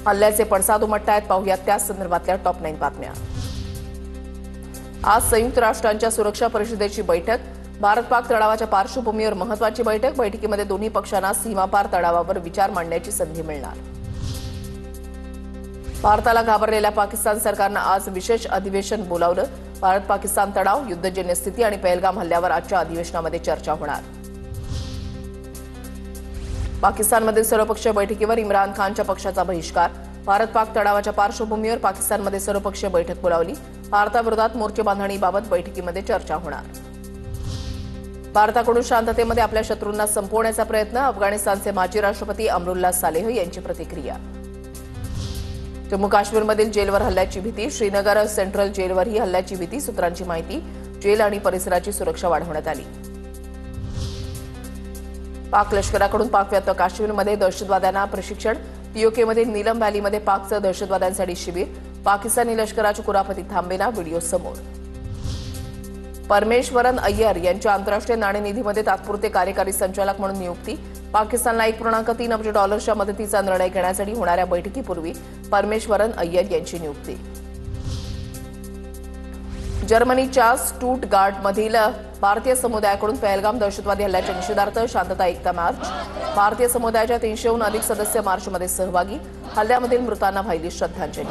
हल्ल्याचे पडसाद उमटतायत. पाहुयात त्या संदर्भातल्या टॉप 9 बातम्या. आज संयुक्त राष्ट्रांच्या सुरक्षा परिषदेची बैठक. भारत-पाक तणावाच्या पार्श्वभूमीवर महत्त्वाची बैठक. बैठकीमध्ये दोन्ही पक्षांना सीमापार तणावावर विचार मांडण्याची संधी मिळणार. भारताला घाबरलेल्या पाकिस्तान सरकारनं आज विशेष अधिवेशन बोलावलं. भारत-पाकिस्तान तणाव, युद्धजन्य स्थिती आणि पहलगाम हल्ल्यावर आजच्या अधिवेशनामध्ये चर्चा होणार. पाकिस्तानमधील सर्वपक्षीय बैठकीवर इम्रान खानच्या पक्षाचा बहिष्कार. भारत-पाक तणावाच्या पार्श्वभूमीवर पाकिस्तानमध्ये सर्वपक्षीय बैठक बोलावली. भारताविरोधात मोर्चे बांधणीबाबत बैठकीमध्ये चर्चा होणार. भारताकडून शांततेमध्ये आपल्या शत्रूंना संपवण्याचा प्रयत्न. अफगाणिस्तानचे माजी राष्ट्रपती अमरुल्ला सालेह यांची प्रतिक्रिया. जम्मू काश्मीरमधील जेलवर हल्ल्याची भीती. श्रीनगर सेंट्रल जेलवरही हल्ल्याची भीती. सूत्रांची माहिती, जेल आणि परिसराची सुरक्षा वाढवण्यात आली. पाक लष्कराकडून पाकव्याप्त काश्मीरमध्ये दहशतवाद्यांना प्रशिक्षण. पीओकेमध्ये नीलम व्हॅलीमध्ये पाकचं दहशतवाद्यांसाठी शिबिर. पाकिस्तानी लष्कराची कुरापती थांबेना. व्हिडिओ समोर. परमेश्वरन अय्यर यांच्या आंतरराष्ट्रीय नाणेनिधीमध्ये तात्पुरते कार्यकारी संचालक म्हणून नियुक्ती. पाकिस्तानला $1.3 अब्ज मदतीचा निर्णय घेण्यासाठी होणाऱ्या बैठकीपूर्वी परमेश्वरन अय्यर यांची नियुक्ती. जर्मनीच्या स्टुटगार्टमधील भारतीय समुदायाकडून पहलगाम दहशतवादी हल्ल्याच्या निषेधार्थ शांतता एकता मार्च. भारतीय समुदायाच्या 300हून अधिक सदस्य मार्चमध्ये सहभागी. हल्ल्यामधील मृतांना वाहिली श्रद्धांजली.